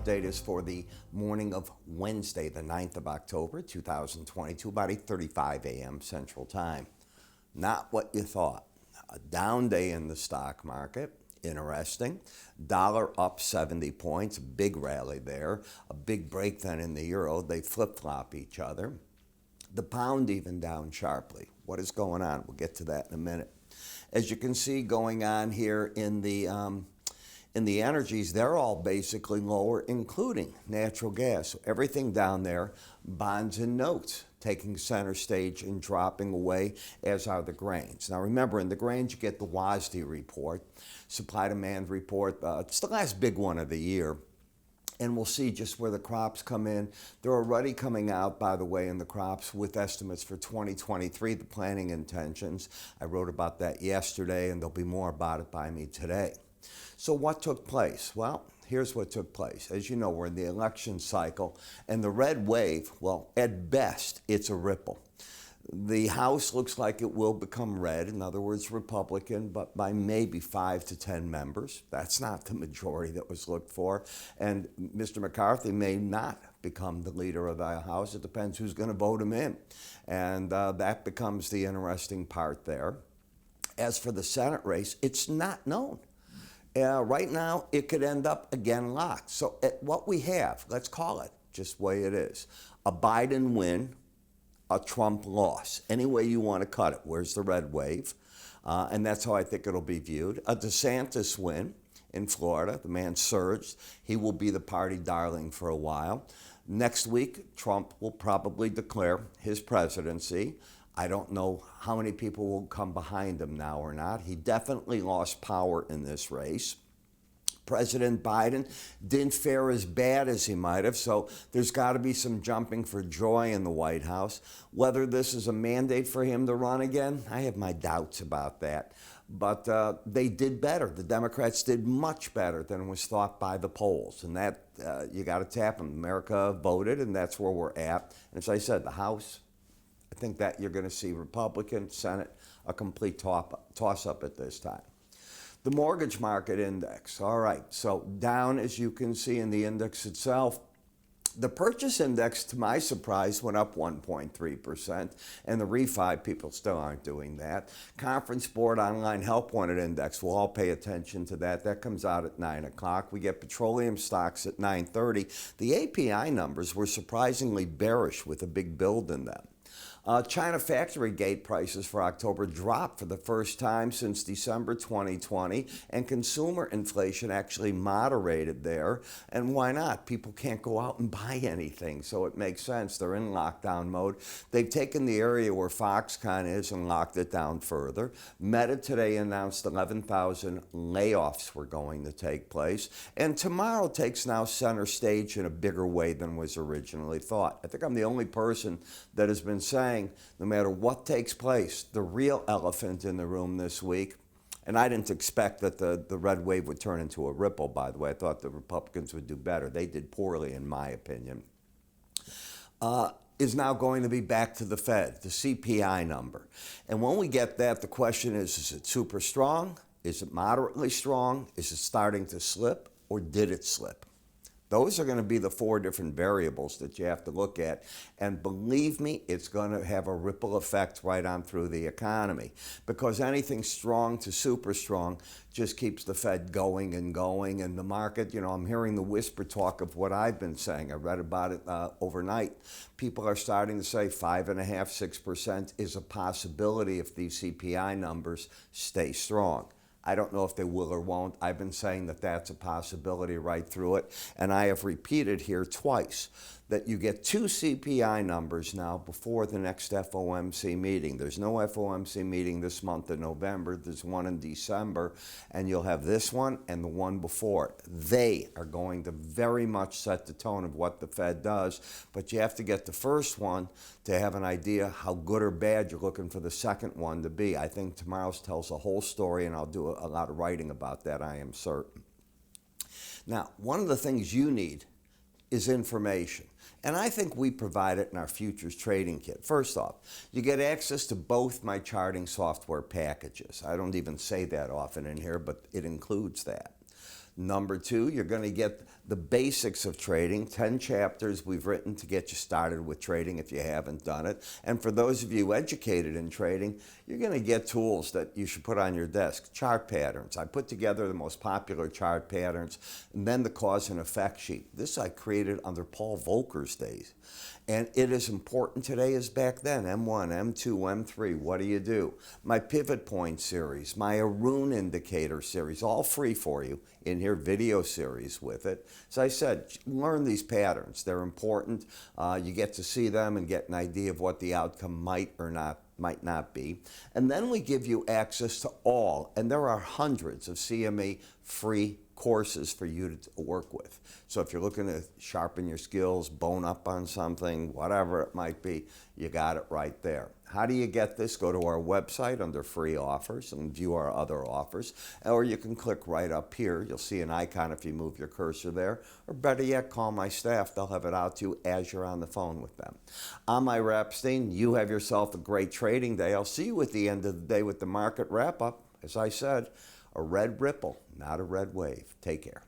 update is for the morning of Wednesday, the 9th of October, 2022, about 8:35 a.m. Central Time. Not what you thought. A down day in the stock market. Interesting. Dollar up 70 points, big rally there. A big break then in the euro. They flip-flop each other. The pound even down sharply. What is going on? We'll get to that in a minute. As you can see going on here in the energies, they're all basically lower, including natural gas. So everything down there, bonds and notes, taking center stage and dropping away, as are the grains. Now remember, in the grains you get the WASDE report, supply-demand report. It's the last big one of the year. And we'll see just where the crops come in. They're already coming out, by the way, in the crops with estimates for 2023, the planting intentions. I wrote about that yesterday, and there'll be more about it by me today. So what took place? Well, here's what took place. As you know, we're in the election cycle, and the red wave, well, at best, it's a ripple. The House looks like it will become red, in other words, Republican, but by maybe 5 to 10 members. That's not the majority that was looked for. And Mr. McCarthy may not become the leader of the House. It depends who's going to vote him in. And that becomes the interesting part there. As for the Senate race, it's not known. Right now, it could end up again locked. So what we have, let's call it just the way it is, a Biden win, a Trump loss. Any way you want to cut it. Where's the red wave? And that's how I think it'll be viewed. A DeSantis win in Florida. The man surged. He will be the party darling for a while. Next week, Trump will probably declare his presidency. I don't know how many people will come behind him now or not. He definitely lost power in this race. President Biden didn't fare as bad as he might have, so there's got to be some jumping for joy in the White House. Whether this is a mandate for him to run again, I have my doubts about that. But they did better. The Democrats did much better than was thought by the polls, and that you got to tap them. America voted, and that's where we're at. And as I said, the House, I think that you're going to see Republican, Senate, a complete toss-up at this time. The mortgage market index, all right, so down as you can see in the index itself. The purchase index, to my surprise, went up 1.3%, and the refi people still aren't doing that. Conference Board Online Help Wanted Index, we'll all pay attention to that. That comes out at 9 o'clock. We get petroleum stocks at 9:30. The API numbers were surprisingly bearish with a big build in them. China factory gate prices for October dropped for the first time since December 2020, and consumer inflation actually moderated there. And why not? People can't go out and buy anything, so it makes sense. They're in lockdown mode. They've taken the area where Foxconn is and locked it down further. Meta today announced 11,000 layoffs were going to take place, and tomorrow takes now center stage in a bigger way than was originally thought. I think I'm the only person that has been saying, no matter what takes place, the real elephant in the room this week, and I didn't expect that the red wave would turn into a ripple, by the way. I thought the Republicans would do better. They did poorly, in my opinion, is now going to be back to the Fed, the CPI number. And when we get that, the question is it super strong? Is it moderately strong? Is it starting to slip, or did it slip? Those are going to be the 4 different variables that you have to look at. And believe me, it's going to have a ripple effect right on through the economy, because anything strong to super strong just keeps the Fed going and going. And the market, you know, I'm hearing the whisper talk of what I've been saying. I read about it overnight. People are starting to say 5.5%, 6% is a possibility if these CPI numbers stay strong. I don't know if they will or won't. I've been saying that that's a possibility right through it. And I have repeated here twice that you get 2 CPI numbers now before the next FOMC meeting. There's no FOMC meeting this month in November. There's one in December, and you'll have this one and the one before it. They are going to very much set the tone of what the Fed does, but you have to get the first one to have an idea how good or bad you're looking for the second one to be. I think tomorrow's tells a whole story, and I'll do a lot of writing about that, I am certain. Now, one of the things you need is information. And I think we provide it in our futures trading kit. First off, you get access to both my charting software packages. I don't even say that often in here, but it includes that. Number two, you're going to get the basics of trading, 10 chapters we've written to get you started with trading if you haven't done it. And for those of you educated in trading, you're going to get tools that you should put on your desk. Chart patterns. I put together the most popular chart patterns, and then the cause and effect sheet. This I created under Paul Volcker's days. And it is important today as back then. M1, M2, M3, what do you do? My pivot point series, my Arun indicator series, all free for you in here, video series with it. As I said, learn these patterns. They're important. You get to see them and get an idea of what the outcome might not be. And then we give you access to all, and there are hundreds of CME free courses for you to work with. So if you're looking to sharpen your skills, bone up on something, whatever it might be, you got it right there. How do you get this? Go to our website under free offers and view our other offers, or you can click right up here. You'll see an icon if you move your cursor there, or better yet, call my staff. They'll have it out to you as you're on the phone with them. I'm Ira Epstein. You have yourself a great trading day. I'll see you at the end of the day with the market wrap up. As I said, a red ripple, not a red wave. Take care.